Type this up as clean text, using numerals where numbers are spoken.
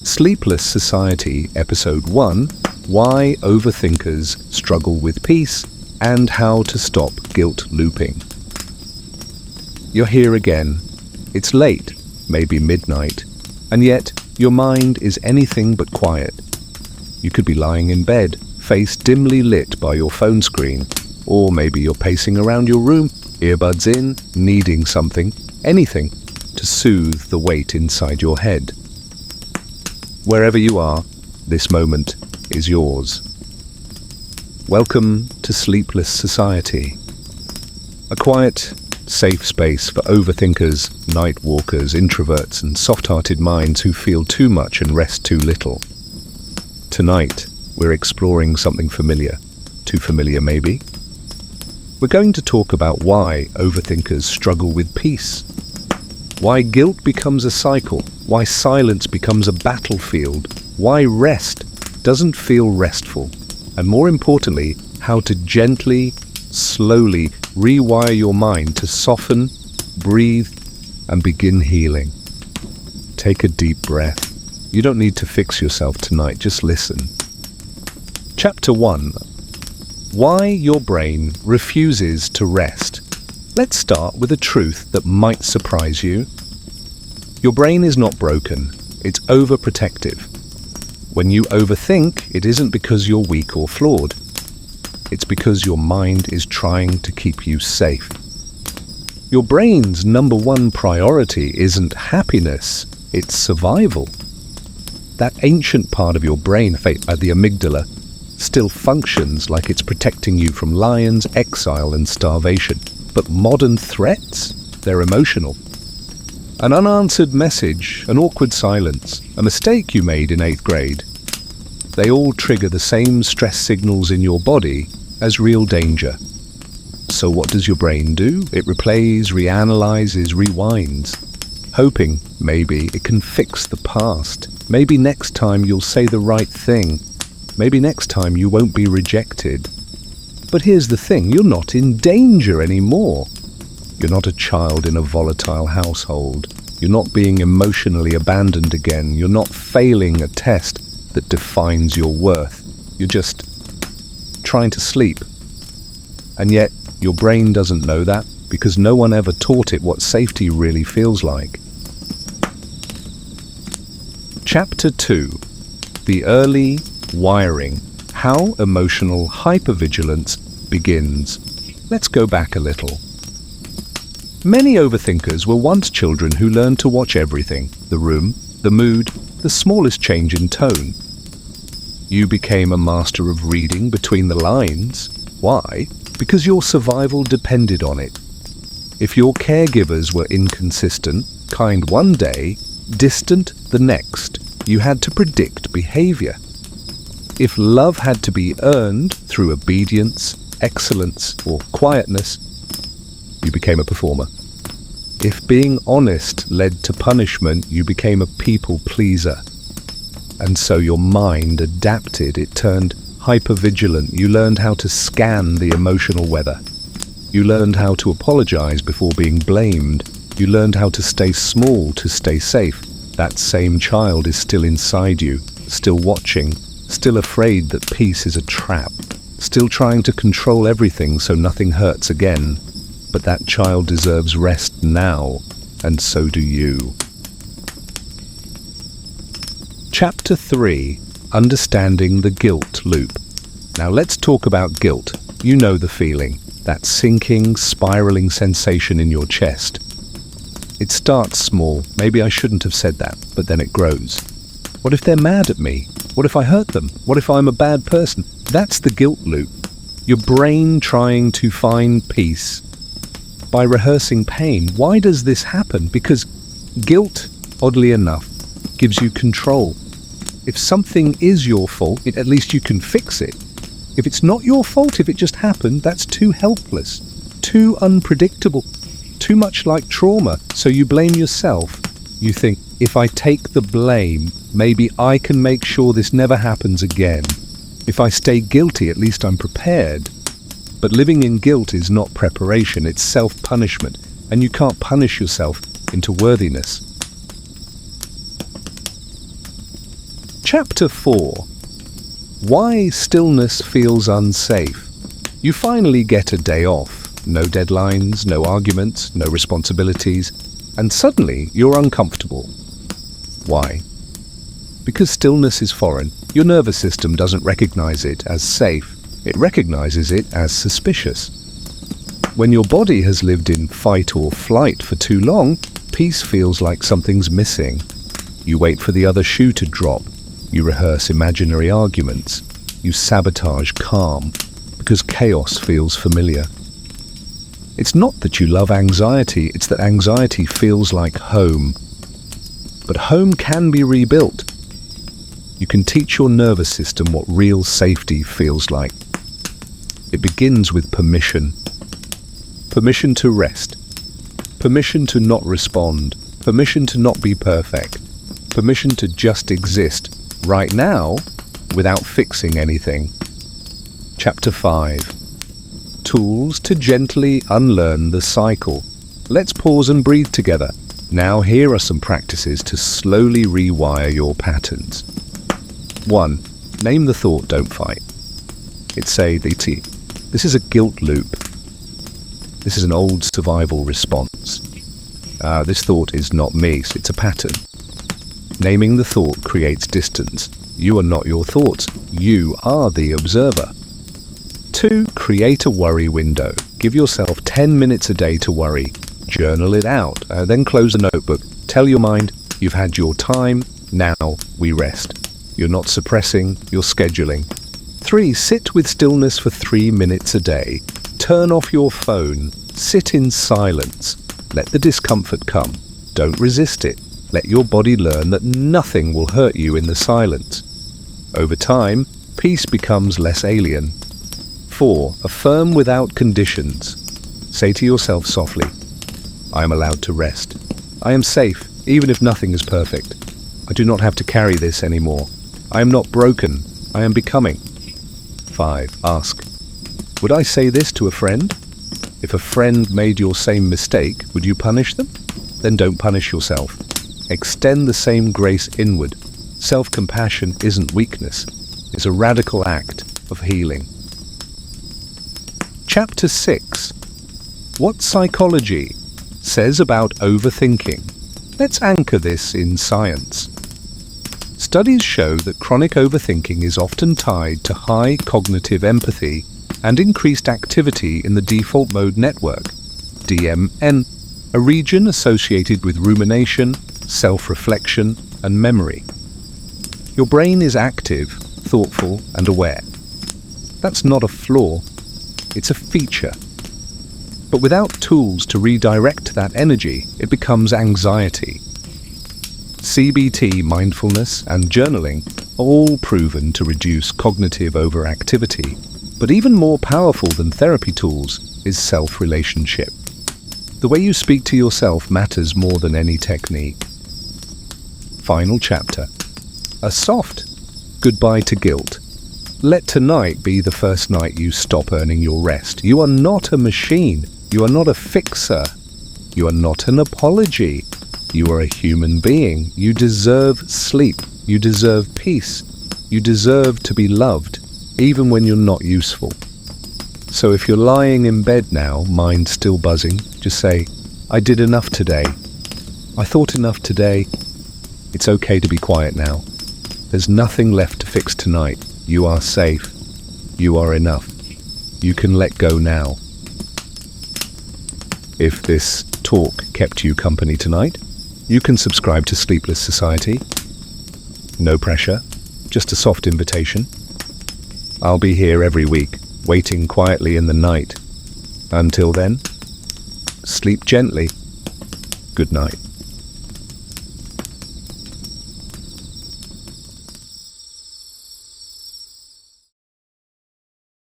Sleepless Society, Episode 1, Why Overthinkers Struggle with Peace and How to Stop Guilt Looping. You're here again. It's late, maybe midnight, and yet your mind is anything but quiet. You could be lying in bed, face dimly lit by your phone screen, or maybe you're pacing around your room, earbuds in, needing something, anything, to soothe the weight inside your head. Wherever you are, this moment is yours. Welcome to Sleepless Society, a quiet, safe space for overthinkers, night walkers, introverts, and soft-hearted minds who feel too much and rest too little. Tonight, we're exploring something familiar, too familiar maybe. We're going to talk about why overthinkers struggle with peace, why guilt becomes a cycle, why silence becomes a battlefield, why rest doesn't feel restful, and more importantly, how to gently, slowly rewire your mind to soften, breathe, and begin healing. Take a deep breath. You don't need to fix yourself tonight, just listen. Chapter 1. Why your brain refuses to rest. Let's start with a truth that might surprise you. Your brain is not broken, it's overprotective. When you overthink, it isn't because you're weak or flawed. It's because your mind is trying to keep you safe. Your brain's number one priority isn't happiness, it's survival. That ancient part of your brain, the amygdala, still functions like it's protecting you from lions, exile, and starvation. But modern threats? They're emotional. An unanswered message, an awkward silence, a mistake you made in 8th grade. They all trigger the same stress signals in your body as real danger. So what does your brain do? It replays, reanalyzes, rewinds, hoping maybe it can fix the past. Maybe next time you'll say the right thing. Maybe next time you won't be rejected. But here's the thing, you're not in danger anymore. You're not a child in a volatile household. You're not being emotionally abandoned again. You're not failing a test that defines your worth. You're just trying to sleep. And yet, your brain doesn't know that because no one ever taught it what safety really feels like. Chapter 2. The Early Wiring. How emotional hypervigilance begins. Let's go back a little. Many overthinkers were once children who learned to watch everything, the room, the mood, the smallest change in tone. You became a master of reading between the lines. Why? Because your survival depended on it. If your caregivers were inconsistent, kind one day, distant the next, you had to predict behavior. If love had to be earned through obedience, excellence, or quietness, you became a performer. If being honest led to punishment, you became a people pleaser. And so your mind adapted, it turned hypervigilant. You learned how to scan the emotional weather. You learned how to apologize before being blamed. You learned how to stay small to stay safe. That same child is still inside you, still watching, still afraid that peace is a trap, still trying to control everything so nothing hurts again. But that child deserves rest now, and so do you. Chapter 3. Understanding the Guilt Loop. Now let's talk about guilt. You know the feeling, that sinking, spiraling sensation in your chest. It starts small. Maybe I shouldn't have said that, but then it grows. What if they're mad at me? What if I hurt them? What if I'm a bad person? That's the guilt loop. Your brain trying to find peace by rehearsing pain. Why does this happen? Because guilt, oddly enough, gives you control. If something is your fault, at least you can fix it. If it's not your fault, if it just happened, that's too helpless, too unpredictable, too much like trauma. So you blame yourself. You think, if I take the blame, maybe I can make sure this never happens again. If I stay guilty, at least I'm prepared. But living in guilt is not preparation, it's self-punishment, and you can't punish yourself into worthiness. Chapter 4. Why stillness feels unsafe. You finally get a day off. No deadlines, no arguments, no responsibilities, and suddenly you're uncomfortable. Why? Because stillness is foreign. Your nervous system doesn't recognize it as safe. It recognizes it as suspicious. When your body has lived in fight or flight for too long, peace feels like something's missing. You wait for the other shoe to drop. You rehearse imaginary arguments. You sabotage calm because chaos feels familiar. It's not that you love anxiety, it's that anxiety feels like home. But home can be rebuilt. You can teach your nervous system what real safety feels like. It begins with permission. Permission to rest. Permission to not respond. Permission to not be perfect. Permission to just exist right now without fixing anything. Chapter 5. Tools to gently unlearn the cycle. Let's pause and breathe together. Now here are some practices to slowly rewire your patterns. 1. Name the thought, don't fight. This is a guilt loop. This is an old survival response. This thought is not me, so it's a pattern. Naming the thought creates distance. You are not your thoughts. You are the observer. 2. Create a worry window. Give yourself 10 minutes a day to worry. Journal it out. Then close the notebook. Tell your mind, you've had your time, now we rest. You're not suppressing, you're scheduling. 3. Sit with stillness for 3 minutes a day. Turn off your phone. Sit in silence. Let the discomfort come. Don't resist it. Let your body learn that nothing will hurt you in the silence. Over time, peace becomes less alien. 4. Affirm without conditions. Say to yourself softly, I am allowed to rest. I am safe, even if nothing is perfect. I do not have to carry this anymore. I am not broken. I am becoming. 5. Ask, would I say this to a friend? If a friend made your same mistake, would you punish them? Then don't punish yourself. Extend the same grace inward. Self-compassion isn't weakness. It's a radical act of healing. Chapter 6. What psychology says about overthinking. Let's anchor this in science. Studies show that chronic overthinking is often tied to high cognitive empathy and increased activity in the default mode network, DMN, a region associated with rumination, self-reflection, and memory. Your brain is active, thoughtful, and aware. That's not a flaw, it's a feature. But without tools to redirect that energy, it becomes anxiety. CBT, mindfulness, and journaling are all proven to reduce cognitive overactivity, but even more powerful than therapy tools is self-relationship. The way you speak to yourself matters more than any technique. Final chapter. A soft goodbye to guilt. Let tonight be the first night you stop earning your rest. You are not a machine. You are not a fixer. You are not an apology. You are a human being. You deserve sleep. You deserve peace. You deserve to be loved, even when you're not useful. So if you're lying in bed now, mind still buzzing, just say, I did enough today. I thought enough today. It's okay to be quiet now. There's nothing left to fix tonight. You are safe. You are enough. You can let go now. If this talk kept you company tonight, you can subscribe to Sleepless Society. No pressure, just a soft invitation. I'll be here every week, waiting quietly in the night. Until then, sleep gently. Good night.